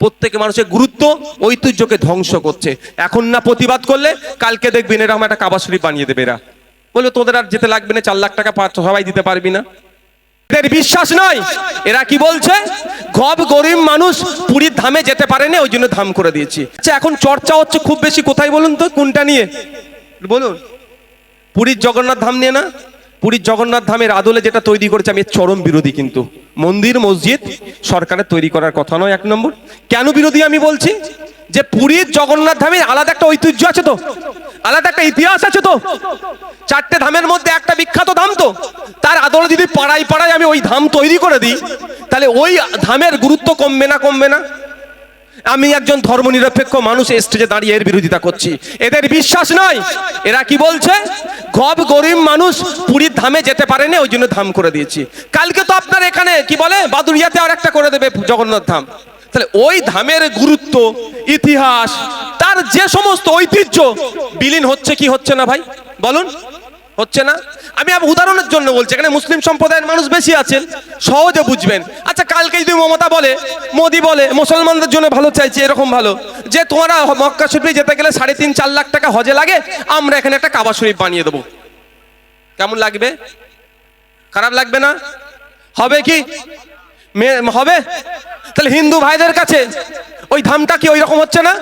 প্রত্যেক মানুষের গুরুত্ব ঐতিহ্যকে ধ্বংস করছে। এখন না প্রতিবাদ করলে কালকে দেখবেন এরকম একটা কাবা শরীফ বানিয়ে দেবে। এরা বলবে তোদের আর যেতে লাগবে না, 4 লাখ টাকা সবাই দিতে পারবি না। এদের বিশ্বাস নয়। এরা কি বলছে, গরিব মানুষ পুরীর ধামে যেতে পারেনি, ওই জন্য ধাম করে দিয়েছি। আচ্ছা, এখন চর্চা হচ্ছে খুব বেশি কোথায় বলুন তো, কোনটা নিয়ে বলুন? পুরীর জগন্নাথ ধাম নিয়ে না? পুরীর জগন্নাথ ধামের আদলে যেটা তৈরি করেছে, আমি চরম বিরোধী। কিন্তু মন্দির মসজিদ সরকারের তৈরি করার কথা নয়। 1 নম্বর কেন বিরোধী আমি বলছি, যে পুরীর জগন্নাথ ধামের আলাদা একটা ঐতিহ্য আছে তো, আলাদা একটা ইতিহাস আছে তো। 4টে ধামের মধ্যে একটা বিখ্যাত ধাম তো, তার আদলে যদি পাড়ায় পাড়ায় আমি ওই ধাম তৈরি করে দিই, তাহলে ওই ধামের গুরুত্ব কমবে না? কমবে না? আমি একজন ধর্মনিরপেক্ষ মানুষ স্টেজে দাঁড়িয়ে এর বিরোধিতা করছি। এদের বিশ্বাস নয়। এরা কি বলছে, গরিব মানুষ পুরীর ধামে যেতে পারেনি, ওই জন্য ধাম করে দিয়েছি। কালকে তো আপনার এখানে কি বলে, বাদুড়িয়াতে আর একটা করে দেবে জগন্নাথ ধাম। তাহলে ওই ধামের গুরুত্ব, ইতিহাস, তার যে সমস্ত ঐতিহ্য বিলীন হচ্ছে কি হচ্ছে না ভাই বলুন? হচ্ছে না? আমি উদাহরণের জন্য বলছি, এখানে মুসলিম সম্প্রদায়ের মানুষ বেশি আছেন, সহজে বুঝবেন। আচ্ছা, কালকে যদি মমতা বলে, মোদি বলে মুসলমানদের জন্য ভালো চাইছে, এরকম ভালো যে তোমরা মক্কা শরীফে যেতে গেলে 3.5-4 লাখ টাকা হজে লাগে, আমরা এখানে একটা কাবা শরীফ বানিয়ে দেবো, কেমন লাগবে? খারাপ লাগবে না? হবে কি হবে? তাহলে হিন্দু ভাইদের কাছে ওই ধামটা কি ওই রকম হচ্ছে না?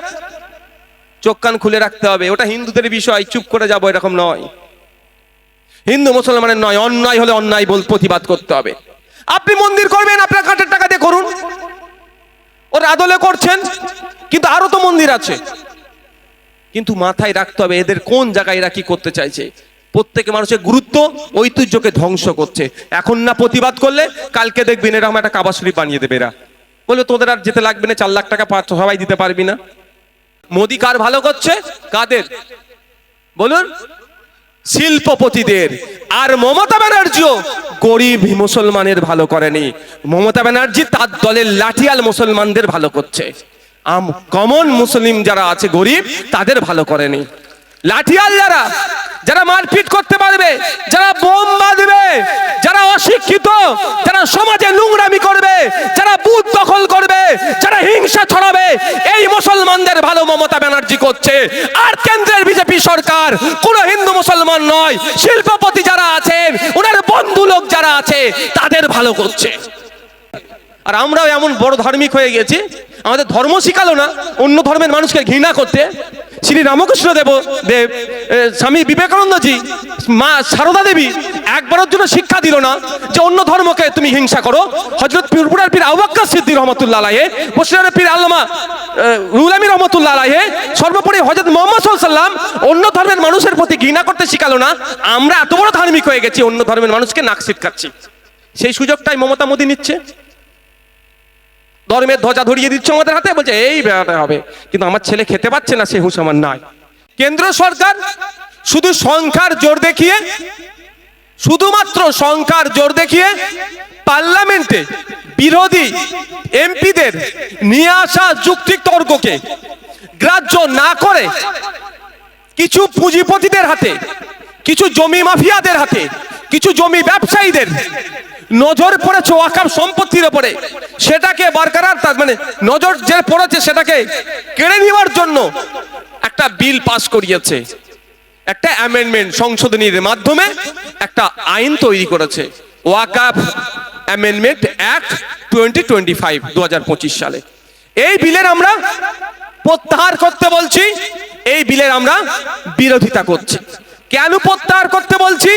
চোখ কান খুলে রাখতে হবে। ওটা হিন্দুদের বিষয়, চুপ করে যাবো এরকম নয়। হিন্দু মুসলমানের নয়, অন্যায় হলে অন্যায় প্রতিবাদ করতে হবে। আপনি মন্দির করবেন, আপনার কাঠের টাকা দিয়ে করুন, ওর আদলে করছেন, কিন্তু আরো তো মন্দির আছে। কিন্তু মাথায় রাখতে হবে এদের কোন জায়গায় এরা কি করতে চাইছে। প্রত্যেক মানুষের গুরুত্ব ঐতিহ্যকে ধ্বংস করছে। এখন না প্রতিবাদ করলে কালকে দেখবেন এরকম একটা কাবা শরীফ বানিয়ে দেবে। এরা বলবে তোদের আর যেতে লাগবে না, 4 লাখ টাকা সবাই দিতে পারবি না। মোদি কার ভালো করছে? কাদের বলুন? শিল্পপতিদের। আর মমতা ব্যানার্জিও গরিব মুসলমানের ভালো করেনি। মমতা ব্যানার্জি তার দলের লাঠিয়াল মুসলমানদের ভালো করছে। কমন মুসলিম যারা আছে গরিব, তাদের ভালো করেনি। লাঠিয়াল যারা মারপিট করতে পারবে, যারা বোম বাঁধবে, যারা অশিক্ষিত, যারা সমাজে নোংরামি করবে, যারা বুথ দখল করবে, যারা হিংসা ছড়াবে, এই মুসলমানদের ভালো মমতা ব্যানার্জি করছে। আর কেন্দ্রের বিজেপি সরকার কোন হিন্দু মুসলমান নয়, শিল্পপতি যারা আছেন, ওনার বন্ধু লোক যারা আছে, তাদের ভালো করছে। আর আমরাও এমন বড় ধার্মিক হয়ে গেছি, আমাদের ধর্ম শিখালো না অন্য ধর্মের মানুষকে ঘৃণা করতে। শ্রী রামকৃষ্ণ দেব, স্বামী বিবেকানন্দজি, মা সারদা দেবী একবারের জন্য শিক্ষা দিল না যে অন্য ধর্মকে তুমি হিংসা করো। হযরত পীরপুরার পীর আবু বকর সিদ্দিক রহমাতুল্লাহ আলাইহি, বসিরহাটের পীর আল্লামা রুহুল আমিন রহমাতুল্লাহ আলাইহি, সর্বোপরি হযরত মুহাম্মদ সাল্লাল্লাহু আলাইহি ওয়াসাল্লাম অন্য ধর্মের মানুষের প্রতি ঘৃণা করতে শিখালো না। আমরা এত বড় ধার্মিক হয়ে গেছি, অন্য ধর্মের মানুষকে নাক ছিটকাচ্ছি। সেই সুযোগটাই মমতা মোদি নিচ্ছে। ধর্মের ধ্বজা ধরিয়ে দিচ্ছে আমাদের হাতে, বলছে এই বেড়াতে হবে, কিন্তু আমার ছেলে খেতে পাচ্ছে না, সে হুঁশ আমার নাই। কেন্দ্র সরকার শুধু সংখ্যার জোর দেখিয়ে, শুধুমাত্র সংখ্যার জোর দেখিয়ে পার্লামেন্টে বিরোধী এমপিদের নিয়ে আসা যুক্তি তর্ককে গ্রাহ্য না করে কিছু পুঁজিপতিদের হাতে, কিছু জমি মাফিয়াদের হাতে, কিছু জমি ব্যবসায়ীদের নজর পড়েছে ওয়াকফ সম্পত্তির উপরে, সেটাকে বরকরার মানে নজর যে পড়েছে সেটাকে কেড়ে নেওয়ার জন্য একটা বিল পাস করিয়েছে। একটা অ্যামেন্ডমেন্ট, সংশোধনীর মাধ্যমে একটা আইন তৈরি করেছে, ওয়াকফ অ্যামেন্ডমেন্ট অ্যাক্ট 2025, 2025 সালে। এই বিলের আমরা প্রত্যাহার করতে বলছি, এই বিলের আমরা বিরোধিতা করছি। কেন প্রত্যাহার করতে বলছি,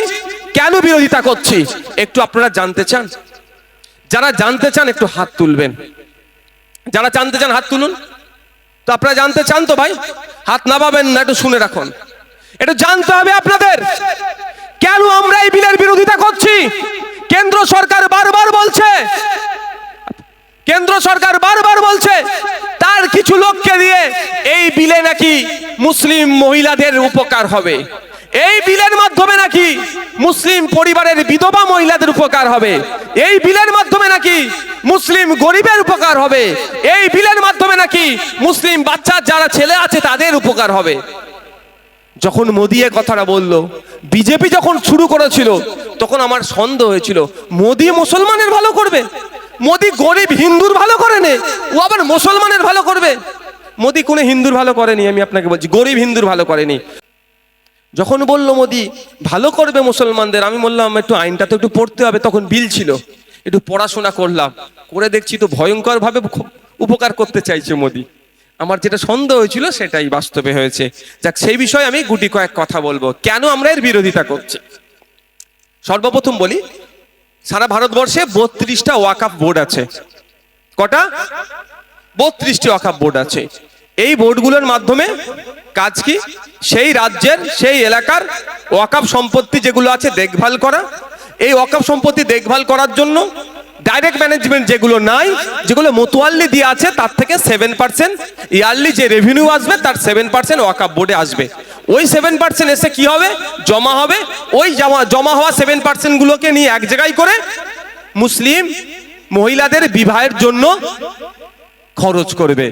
কেন বিরোধিতা করছি, একটু আপনারা জানতে চান? যারা জানতে চান একটু হাত তুলবেন। যারা জানতে চান হাত তুলুন। তো আপনারা জানতে চান তো ভাই, হাত নামাবেন না, একটু শুনে রাখুন। একটু জানতে হবে আপনাদের কেন আমরা এই বিলের বিরোধিতা করছি। কেন্দ্র সরকার বারবার বলছে, কেন্দ্র সরকার বারবার বলছে তার কিছু লোককে দিয়ে এই বিলে নাকি মুসলিম মহিলাদের উপকার হবে, এই বিলের মাধ্যমে নাকি মুসলিম পরিবারের বিধবা মহিলাদের উপকার হবে, এই বিলের মাধ্যমে নাকি মুসলিম গরিবের উপকার হবে, এই বিলের মাধ্যমে নাকি মুসলিম বাচ্চার যারা ছেলে আছে তাদের উপকার হবে। যখন মোদি এ কথাটা বললো, বিজেপি যখন শুরু করেছিল, তখন আমার সন্দেহ হয়েছিল মোদি মুসলমানের ভালো করবে, মোদি গরিব হিন্দুর ভালো করে নে, ও আবার মুসলমানের ভালো করবে। মোদি কোনো হিন্দুর ভালো করেনি, আমি আপনাকে বলছি, গরিব হিন্দুর ভালো করেনি। যখন বলল মোদি ভালো করবে মুসলমানদের, আমি বললাম একটু আইনটা তো একটু পড়তে হবে। তখন বিল ছিল, একটু পড়াশোনা করলাম, করে দেখছি তো ভয়ঙ্কর ভাবে উপকার করতে চাইছে মোদি। আমার যেটা সন্দেহ হয়েছিল সেটাই বাস্তবে হয়েছে। যাক, সেই বিষয়ে আমি গুটি কয়েক কথা বলবো, কেন আমরা এর বিরোধিতা করছি। সর্বপ্রথম বলি, সারা ভারতবর্ষে 32টা ওয়াকফ বোর্ড আছে। কটা? 32টি ওয়াকফ বোর্ড আছে। এই বোর্ডগুলোর মাধ্যমে কাজ কি? সেই রাজ্যের, সেই এলাকার ওয়াকফ সম্পত্তি যেগুলো আছে দেখভাল করা। এই ওয়াকফ সম্পত্তি দেখভাল করার জন্য ডাইরেক্ট ম্যানেজমেন্ট যেগুলো নাই, যেগুলো মোতোয়াল্লি দিয়ে আছে, তার থেকে 7% ইয়ারলি যে রেভিনিউ আসবে তার 7% ওয়াকফ বোর্ডে আসবে। ওই 7% এসে কি হবে? জমা হবে। ওই জমা হওয়া 7% গুলোকে নিয়ে এক জায়গায় করে মুসলিম মহিলাদের বিবাহের জন্য খরচ করবে।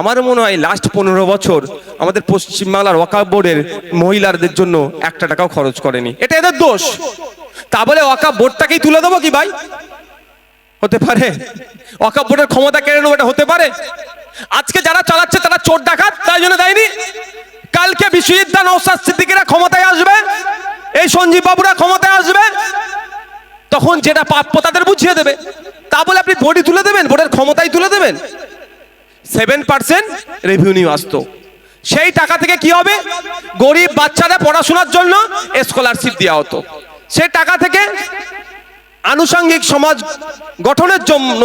আমার মনে হয় লাস্ট 15 বছর আমাদের পশ্চিমবাংলার ওয়াকফ বোর্ডের মহিলাদের জন্য 1 টাকাও খরচ করেনি। এটা এদের দোষ। তা বলে ওয়াকফ বোর্ডটাকেই তুলে দেবো কি ভাই? হতে পারে? ওয়াকফ বোর্ডের ক্ষমতা কেড়ে নেবো, এটা হতে পারে? আজকে যারা চালাচ্ছে তারা চোর ডাকাত, তাই জন্য দেয়নি। কালকে বিশ্বজিৎ দা, নওশাদ সিদ্দিকীরা ক্ষমতায় আসবে, এই সঞ্জীব বাবুরা ক্ষমতায় আসবে, তখন যেটা প্রাপ্য তাদের বুঝিয়ে দেবে। তা বলে আপনি বোর্ডই তুলে দেবেন, বোর্ডের ক্ষমতাই তুলে দেবেন? 7% রেভিনিউ আসতো, সেই টাকা থেকে কি হবে? গরিব বাচ্চারা পড়াশোনার জন্য স্কলারশিপ দেওয়া হতো। সেই টাকা থেকে আনুষঙ্গিক সমাজ গঠনের জন্য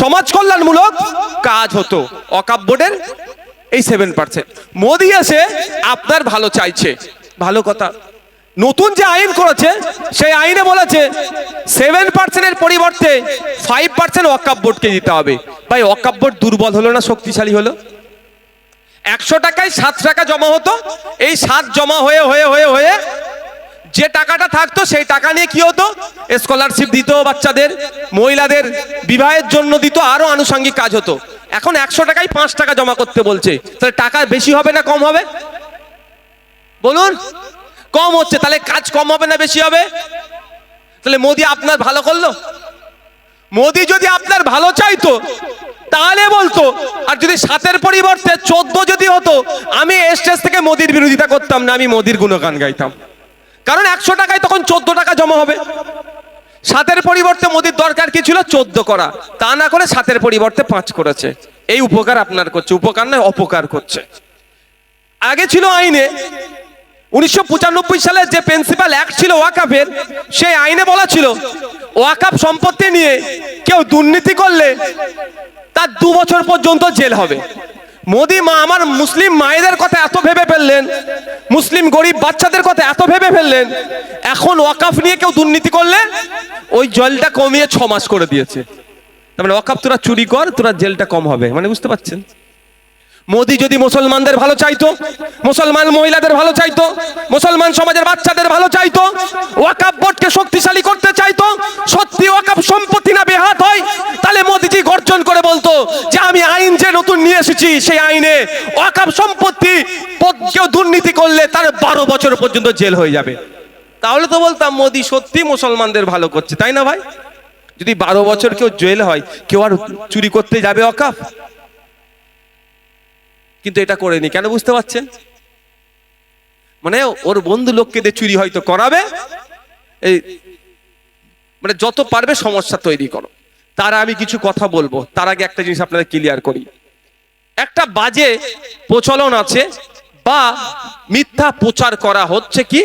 সমাজ কল্যাণমূলক কাজ হতো। ওয়াকফ বোর্ডের এই 7%। মোদি এসে আপনার ভালো চাইছে, ভালো কথা। নতুন যে আইন করেছে সেই আইনে বলেছে 7% এর পরিবর্তে 5% ওয়াকফ বোর্ডকে দিতে হবে। ভাই, ওয়াকফ বোর্ড দুর্বল হলো না শক্তিশালী হলো? 100 টাকায় 7 টাকা জমা হতো। এই 7 জমা হয়ে হয়ে হয়ে হয়ে যে টাকাটা থাকতো সেই টাকা নিয়ে কি হতো? স্কলারশিপ দিত বাচ্চাদের, মহিলাদের বিবাহের জন্য দিত, আরো আনুষঙ্গিক কাজ হতো। এখন 100 টাকায় 5 টাকা জমা করতে বলছে। তাহলে টাকা বেশি হবে না কম হবে? বলুন। কম হচ্ছে, তাহলে কাজ কম হবে না বেশি হবে? তাহলে মোদি আপনার ভালো করলো? মোদি যদি আপনার ভালো চাইতো তাহলে বলতো। আর যদি 7-এর পরিবর্তে 14 যদি হতো, আমি স্টেজ থেকে মোদির বিরোধিতা করতাম না, আমি মোদির গুণগান গাইতাম। কারণ 100 টাকায় তখন 14 টাকা জমা হবে। 7-এর পরিবর্তে মোদির দরকার কি ছিল? 14 করা। তা না করে 7-এর পরিবর্তে 5 করেছে। এই উপকার আপনার করছে, উপকার নয় অপকার করছে। আগে ছিল আইনে 1995 সালে যে প্রিন্সিপাল অ্যাক্ট ছিল ওয়াকফের, সেই আইনে বলা ছিল ওয়াকফ সম্পত্তি নিয়ে কেউ দুর্নীতি করলে তার 2 বছর পর্যন্ত জেল হবে। মোদি আমার মুসলিম মায়েদের কথা এত ভেবে ফেললেন, মুসলিম গরিব বাচ্চাদের কথা এত ভেবে ফেললেন, এখন ওয়াকফ নিয়ে কেউ দুর্নীতি করলে ওই জেলটা কমিয়ে 6 মাস করে দিয়েছে। তার মানে ওয়াকফ তোরা চুরি কর, তোরা জেলটা কম হবে। মানে বুঝতে পারছেন? মোদি যদি মুসলমানদের ভালো চাইতো, মুসলমান মহিলাদের ভালো চাইতো, মুসলমান সমাজের বাচ্চাদের ভালো চাইতো, ওয়াকফ বোর্ডকে শক্তিশালী করতে চাইতো, সত্যি ওয়াকফ সম্পত্তি না বেহাত হয়, তাহলে মোদিজি গর্জন করে বলতো যে আমি আইন যে নতুন নিয়ে এসেছি সেই আইনে ওয়াকফ সম্পত্তি কেউ দুর্নীতি করলে তার 12 বছর পর্যন্ত জেল হয়ে যাবে। তাহলে তো বলতাম মোদি সত্যি মুসলমানদের ভালো করছে, তাই না ভাই? যদি 12 বছর কেউ জেল হয়, কেউ আর চুরি করতে যাবে ওয়াকফ? কিন্তু এটা করেনি কেন বুঝতে পারছেন? মানে ওর বন্ধু লোককে দিয়ে চুরি হয়তো করাবে, এই মানে যত পারবে সমস্যা তৈরি করো। তার আমি কিছু কথা বলবো, তার আগে একটা জিনিস আপনাদের ক্লিয়ার করি। একটা বাজে প্রচলন আছে বা মিথ্যা প্রচার করা হচ্ছে কি,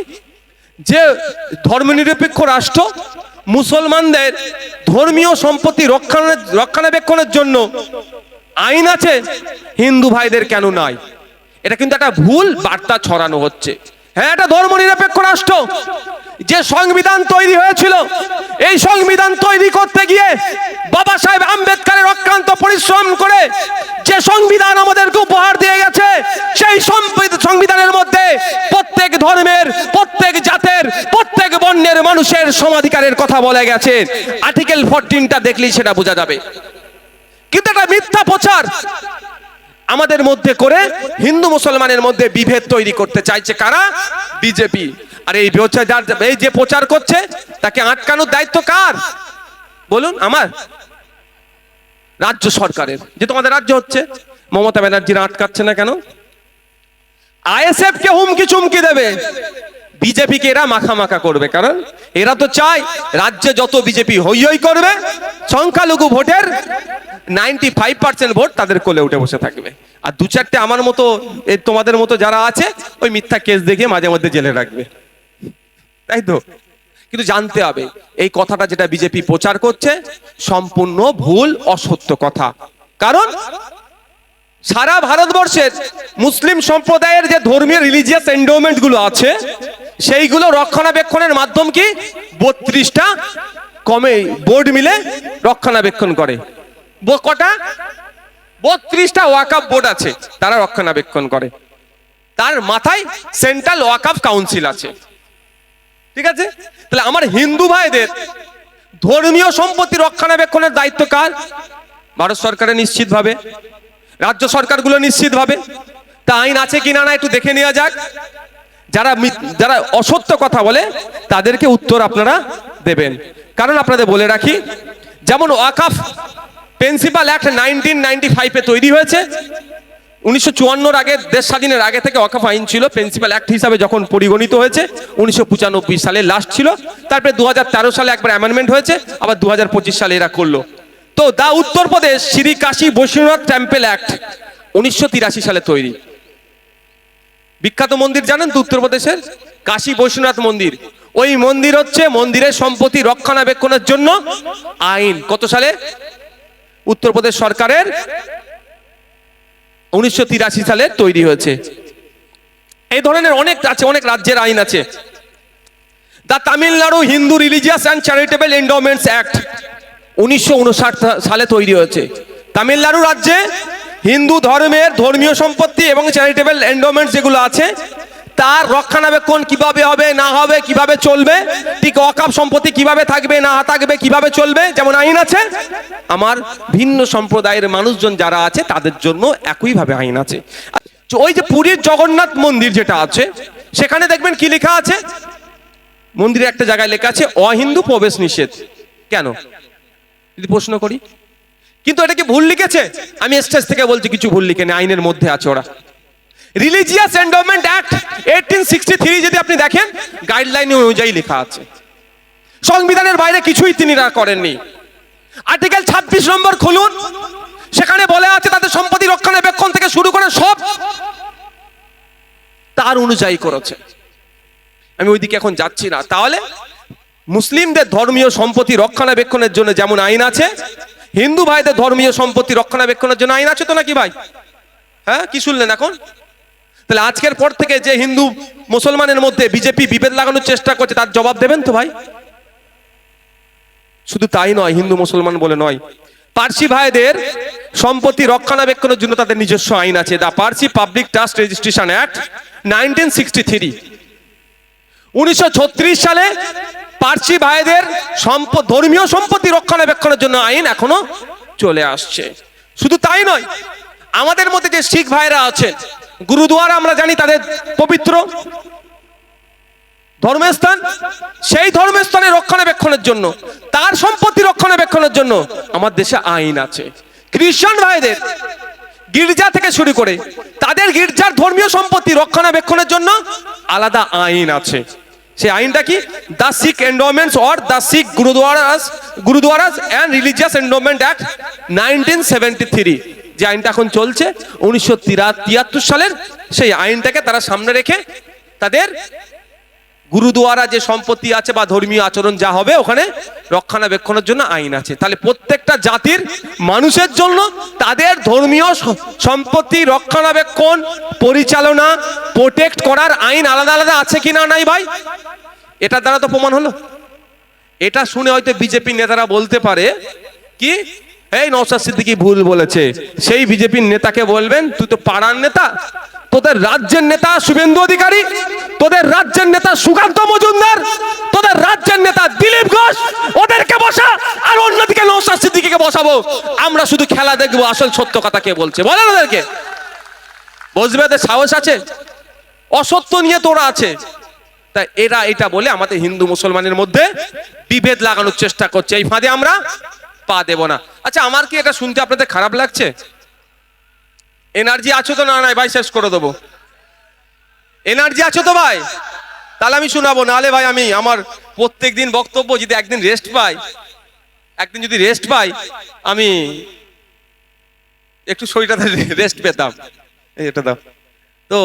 যে ধর্মনিরপেক্ষ রাষ্ট্র মুসলমানদের ধর্মীয় সম্পত্তি রক্ষণাবেক্ষণের জন্য আইন আছে, হিন্দু ভাইদের কেন নাই? এটা কিন্তু একটা ভুল বার্তা ছড়ানো হচ্ছে। হ্যাঁ, এটা ধর্মনিরপেক্ষ রাষ্ট্র। যে সংবিধান তৈরি হয়েছিল, এই সংবিধান তৈরি করতে গিয়ে বাবা সাহেব আম্বেদকরের অক্লান্ত পরিশ্রম করে যে সংবিধান আমাদেরকে উপহার দিয়ে গেছে, সেই সংবিধানের মধ্যে প্রত্যেক ধর্মের, প্রত্যেক জাতের, প্রত্যেক বর্ণের মানুষের সমাধিকারের কথা বলে গেছে। আর্টিকেল 14টা দেখলেই সেটা বোঝা যাবে। কিন্তু এটা মিথ্যা প্রচার আমাদের মধ্যে করে হিন্দু মুসলমানের মধ্যে বিভেদ তৈরি করতে চাইছে কারা? বিজেপি। আর এই যে প্রচার করছে তাকে আটকানোর দায়িত্ব কার বলুন? আমার। রাজ্য সরকারের, যে তোমাদের রাজ্য হচ্ছে, মমতা ব্যানার্জিরা আটকাচ্ছে না কেন? আইএসএফ কে হুমকি চুমকি দেবে, বিজেপি কে এরা মাখা মাখা করবে, কারণ এরা তো চায় রাজ্যে যত বিজেপি হই হই করবে, সংখ্যালঘু ভোটের 95% ভোট তাদের কোলে উঠে বসে থাকবে, আর দু চারটে আমার মতো তোমাদের মতো যারা আছে ওই মিথ্যা কেস দেখিয়ে মাঝে মধ্যে জেলে রাখবে, তাই তো? কিন্তু জানতে হবে এই কথাটা যেটা বিজেপি প্রচার করছে সম্পূর্ণ ভুল, অসত্য কথা। কারণ সারা ভারতবর্ষের মুসলিম সম্প্রদায়ের যে ধর্মীয় রিলিজিয়াস এন্ডোমেন্ট গুলো আছে সেইগুলো রক্ষণাবেক্ষণের মাধ্যম কি 32টা কমে বোর্ড মিলে রক্ষণাবেক্ষণ করে। কটা? 32টা ওয়াকফ বোর্ড আছে, তারা রক্ষণাবেক্ষণ করে। তার মাথায় সেন্ট্রাল ওয়াকফ কাউন্সিল আছে, ঠিক আছে? তাহলে আমার হিন্দু ভাইদের ধর্মীয় সম্পত্তি রক্ষণাবেক্ষণের দায়িত্ব কার? ভারত সরকারের নিশ্চিতভাবে, রাজ্য সরকারগুলো নিশ্চিতভাবে। তা আইন আছে কিনা না একটু দেখে নেওয়া যাক। যারা যারা অসত্য কথা বলে তাদেরকে উত্তর আপনারা দেবেন। কারণ আপনাদের বলে রাখি, যেমন ওয়াকফ প্রিন্সিপাল অ্যাক্ট 1995 তৈরি হয়েছে। 1954 আগে, দেশ স্বাধীনের আগে থেকে ওয়াকফ আইন ছিল, প্রিন্সিপাল অ্যাক্ট হিসাবে যখন পরিগণিত হয়েছে 1995 সালে লাস্ট ছিল। তারপরে 2013 সালে একবার অ্যামেন্ডমেন্ট হয়েছে, আবার 2025 সালে এরা করলো। তো দা উত্তরপ্রদেশ শ্রী কাশী বৈশ্বনাথ টেম্পল অ্যাক্ট 1983 সালে তৈরি। বিখ্যাত মন্দির জানেন তো উত্তরপ্রদেশের? কাশী বৈশ্বনাথ মন্দির। ওই মন্দির হচ্ছে মন্দিরের সম্পত্তি রক্ষণাবেক্ষণের জন্য আইন কত সালে? উত্তরপ্রদেশ সরকারের 1983 সালে তৈরি হয়েছে। এই ধরনের অনেক আছে, অনেক রাজ্যের আইন আছে। The Tamil Nadu Hindu religious and charitable endowments act 1959 সালে তৈরি হয়েছে। তামিলনাড়ু রাজ্যে হিন্দু ধর্মের ধর্মীয় সম্পত্তি এবং চ্যারিটেবল এন্ডোমেন্টস যেগুলো আছে তার রক্ষণাবেক্ষণ কিভাবে হবে না হবে, কিভাবে চলবে, ঠিক ওয়াকফ সম্পত্তি কিভাবে থাকবে না থাকবে, কিভাবে চলবে, যেমন আইন আছে, আমার ভিন্ন সম্প্রদায়ের মানুষজন যারা আছে তাদের জন্য একইভাবে আইন আছে। ওই যে পুরীর জগন্নাথ মন্দির যেটা আছে সেখানে দেখবেন কি লেখা আছে? মন্দিরে একটা জায়গায় লেখা আছে অহিন্দু প্রবেশ নিষেধ। কেন যদি প্রশ্ন করি? কিন্তু এটা কি ভুল লিখেছে? আমি স্টেজ থেকে বলছি কিছু ভুল লিখে নেই, আইনের মধ্যে আছে ওরা। রিলিজিয়াস এন্ডোমেন্ট অ্যাক্ট 1863 যদি আপনি দেখেন গাইডলাইন অনুযায়ী লেখা আছে, সংবিধানের বাইরে কিছুই তিনি করেননি। আর্টিকেল 26 নম্বর খুলুন, সেখানে বলা আছে তাদের সম্পত্তি রক্ষণাবেক্ষণ থেকে শুরু করে সব তার অনুযায়ী করেছে। আমি ওইদিকে এখন যাচ্ছি না। তাহলে মুসলিমদের ধর্মীয় সম্পত্তি রক্ষণাবেক্ষণের জন্য যেমন আইন আছে, হিন্দু ভাইদের ধর্মীয় সম্পত্তি রক্ষণাবেক্ষণের জন্য আইন আছে তো নাকি ভাই? হ্যাঁ, কি শুনলেন এখন? তাহলে আজকের পর থেকে যে হিন্দু মুসলমানের মধ্যে বিজেপি বিভেদ লাগানোর চেষ্টা করছে তার জবাব দেবেন তো ভাই? শুধু তাই নয়, হিন্দু মুসলমান বলে নয়, পার্সি ভাইদের সম্পত্তি রক্ষণাবেক্ষণের জন্য তাদের নিজস্ব আইন আছে। The Parsi public trust registration act 1963। 1936 সালে পার্সি ভাইদের ধর্মীয় সম্পত্তি রক্ষণাবেক্ষণের জন্য আইন এখনো চলে আসছে। শুধু তাই নয়, আমাদের মধ্যে যে শিখ ভাইরা আছেন, গুরুদুয়ারা আমরা জানি তাদের পবিত্র ধর্মস্থান, সেই ধর্মস্থানের রক্ষণাবেক্ষণের জন্য, তার সম্পত্তি রক্ষণাবেক্ষণের জন্য আমার দেশে আইন আছে। খ্রিস্টান ভাইদের গির্জা থেকে শুরু করে তাদের গির্জার ধর্মীয় সম্পত্তি রক্ষণাবেক্ষণের জন্য আলাদা আইন আছে। সেই আইনটা কি? The Sikh endowments or the Sikh gurdwaras and religious endowment act 1973, যে আইনটা এখন চলছে 1973 সালের, সেই আইনটাকে তারা সামনে রেখে তাদের গুরুদুয়ারা যে সম্পত্তি আছে বা ধর্মীয় আচরণ যা হবে ওখানে রক্ষণাবেক্ষণের জন্য আইন আছে। তাহলে প্রত্যেকটা জাতির মানুষের জন্য তাদের ধর্মীয় সম্পত্তি রক্ষণাবেক্ষণ, পরিচালনা, প্রোটেক্ট করার আইন আলাদা আলাদা আছে কিনা নাই ভাই? এটা দ্বারা তো প্রমাণ হলো। এটা শুনে হয়তো বিজেপি নেতারা বলতে পারে কি, এই নওশাদ সিদ্দিকী ভুল বলেছে। সেই বিজেপির নেতাকে বলবেন, তুই তো পাড়ার নেতা, তোদের রাজ্যের নেতা শুভেন্দু অধিকারী, তোদের রাজ্যের নেতা সুকান্ত মজুমদার, তোদের রাজ্যের নেতা দিলীপ ঘোষ, ওদেরকে বসা, আর অন্যদিকে নওশাদ সিদ্দিকীকে বসাবো। আমরা শুধু খেলা দেখবো, আসল সত্য কথা কে বলছে বলেন ওদেরকে। বুঝবে এদের সাহস আছে? অসত্য নিয়ে তোরা আছে। তাই এরা এটা বলে আমাদের হিন্দু মুসলমানের মধ্যে বিভেদ লাগানোর চেষ্টা করছে। এই ফাঁদে আমরা পা দেব না। আচ্ছা, আমার কি এটা শুনতে আপনাদের খারাপ লাগছে? এনার্জি আছো তো? না নাই ভাই, শেষ করে দেবো। এনার্জি আছো তো ভাই? তাহলে আমি শোনাবো, নাহলে ভাই আমি আমার প্রত্যেকদিন বক্তব্য যদি একদিন রেস্ট পাই, একদিন যদি রেস্ট পাই, আমি একটু শরীরটাতে রেস্ট পেতাম। এটা দাও। তো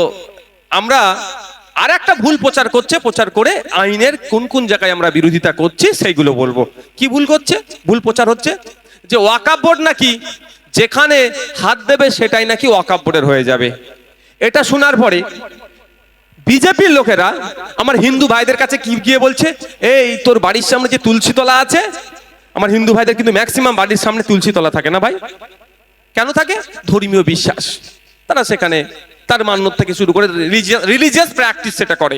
আমরা আর একটা ভুল প্রচার করছে, প্রচার করে আইনের কোন কোন জায়গায় আমরা বিরোধিতা করছি সেইগুলো বলবো। কি ভুল করছে? ভুল প্রচার হচ্ছে যে ওয়াকফ বোর্ড নাকি যেখানে হাত দেবে সেটাই নাকি ওয়াকফ বোর্ডের হয়ে যাবে। এটা শোনার পরে বিজেপির লোকেরা আমার হিন্দু ভাইদের কাছে কি গিয়ে বলছে, এই তোর বাড়ির সামনে যে তুলসী তলা আছে, আমার হিন্দু ভাইদের কিন্তু ম্যাক্সিমাম বাড়ির সামনে তুলসী তলা থাকে না ভাই। কেন থাকে? ধর্মীয় বিশ্বাস। তারা সেখানে তার মান্যত থেকে শুরু করে রিলিজিয়াস প্র্যাকটিস সেটা করে।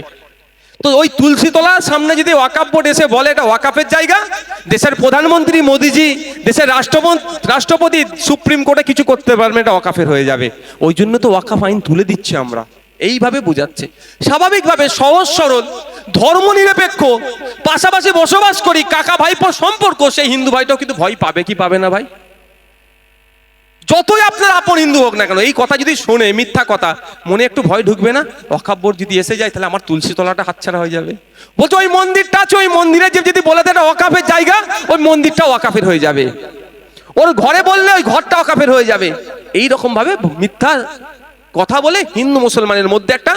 তো ওই তুলসী তলার সামনে যদি ওয়াকফ বোর্ড এসে বলে এটা ওয়াকফের জায়গা, দেশের প্রধানমন্ত্রী মোদিজি, দেশের রাষ্ট্রপতি সুপ্রিম কোর্টে কিছু করতে পারবে, এটা ওয়াকফের হয়ে যাবে। ওই জন্য তো ওয়াকফ আইন তুলে দিচ্ছে আমরা, এইভাবে বোঝাচ্ছে। স্বাভাবিকভাবে সহজ সরল ধর্ম নিরপেক্ষ পাশাপাশি বসবাস করি, কাকা ভাইপোর সম্পর্ক, সেই হিন্দু ভাইটাও কিন্তু ভয় পাবে কি পাবে না ভাই? যতই আপনার আপন হিন্দু হোক না কেন, এই কথা যদি শোনে, মিথ্যা কথা, মনে একটু ভয় ঢুকবে না? ওয়াকফ বোর্ড যদি এসে যায় তাহলে আমার তুলসী তলাটা হাতছাড়া হয়ে যাবে। বলতো ওই মন্দিরটা আছে, ওই মন্দিরে যদি বলে দেয় ওয়াকফের জায়গা, ওই মন্দিরটা ওয়াকফের হয়ে যাবে। ওর ঘরে বললে ওই ঘরটা ওয়াকফের হয়ে যাবে। এই রকম ভাবে মিথ্যা কথা বলে হিন্দু মুসলমানের মধ্যে একটা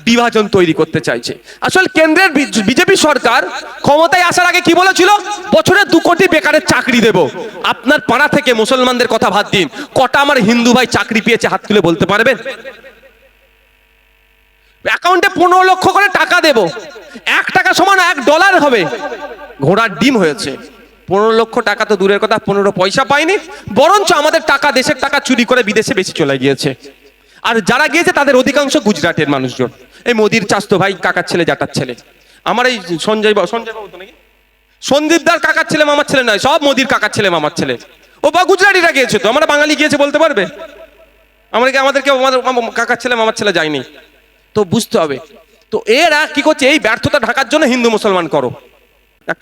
বিভাজন তৈরি করতে চাইছে। আসলে কেন্দ্রের বিজেপি সরকার ক্ষমতায় আসার আগে কি বলেছিল? বছরে 2 কোটি বেকারের চাকরি দেব। আপনার পাড়া থেকে মুসলমানদের কথা বাদ দিন, কটা আমার হিন্দু ভাই চাকরি পেয়েছে হাত তুলে বলতে পারবেন? অ্যাকাউন্টে 15 লক্ষ করে টাকা দেব, 1 টাকা সমান $1 হবে। ঘোড়ার ডিম হয়েছে। 15 লক্ষ টাকা তো দূরের কথা, 15 পয়সা পায়নি, বরঞ্চ আমাদের টাকা, দেশের টাকা চুরি করে বিদেশে বেশি চলে গিয়েছে। আর যারা গিয়েছে তাদের অধিকাংশ গুজরাটের মানুষজন, এই মোদির চাচতো ভাই, কাকার ছেলে, জাটার ছেলে। আমার এই সঞ্জয় বাবু তো নাকি সন্দীপদার কাকার ছেলে, মামার ছেলে নয়, সব মোদির কাকার ছেলে, মামার ছেলে। ও বা গুজরাটিরা গিয়েছে, তো আমরা বাঙালি গিয়েছে বলতে পারবে? আমাদেরকে কাকার ছেলে, মামার ছেলে যায়নি। তো বুঝতে হবে। তো এরা কি করছে? এই ব্যর্থতা ঢাকার জন্য হিন্দু মুসলমান করো।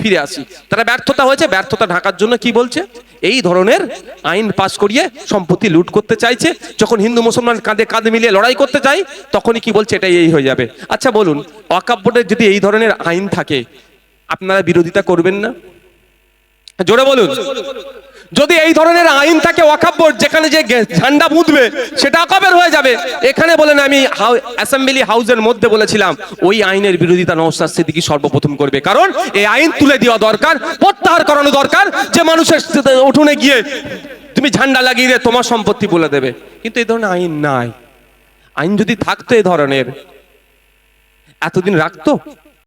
ফিরে আসি, তারা ব্যর্থতা হয়েছে, ব্যর্থতা ঢাকার জন্য কি বলছে? এই ধরনের আইন পাশ করিয়ে সম্পত্তি লুট করতে চাইছে। যখন হিন্দু মুসলমান কাঁধে কাঁধ মিলিয়ে লড়াই করতে চাই, তখনই কি বলছে? এটাই এই হয়ে যাবে। আচ্ছা বলুন, ওয়াকফ বোর্ডের যদি এই ধরনের আইন থাকে, আপনারা বিরোধিতা করবেন না? জোরে বলুন। যদি এই ধরনের আইন থাকে, ওয়াকফ বোর্ড যেখানে যে ঝান্ডা বুঁধবে সেটা ওয়াকফের হয়ে যাবে। এখানে বলেন, আমি অ্যাসেম্বলি হাউসের মধ্যে বলেছিলাম ওই আইনের বিরোধিতা নওশাদ সিদ্দিকী সর্বপ্রথম করবে, কারণ এই আইন তুলে দেওয়া দরকার, প্রত্যাহার করানো দরকার, যে মানুষের উঠোনে গিয়ে তুমি ঝান্ডা লাগিয়ে দিয়ে তোমার সম্পত্তি বলে দেবে। কিন্তু এই ধরনের আইন নাই। আইন যদি থাকতো এই ধরনের, এতদিন রাখতো?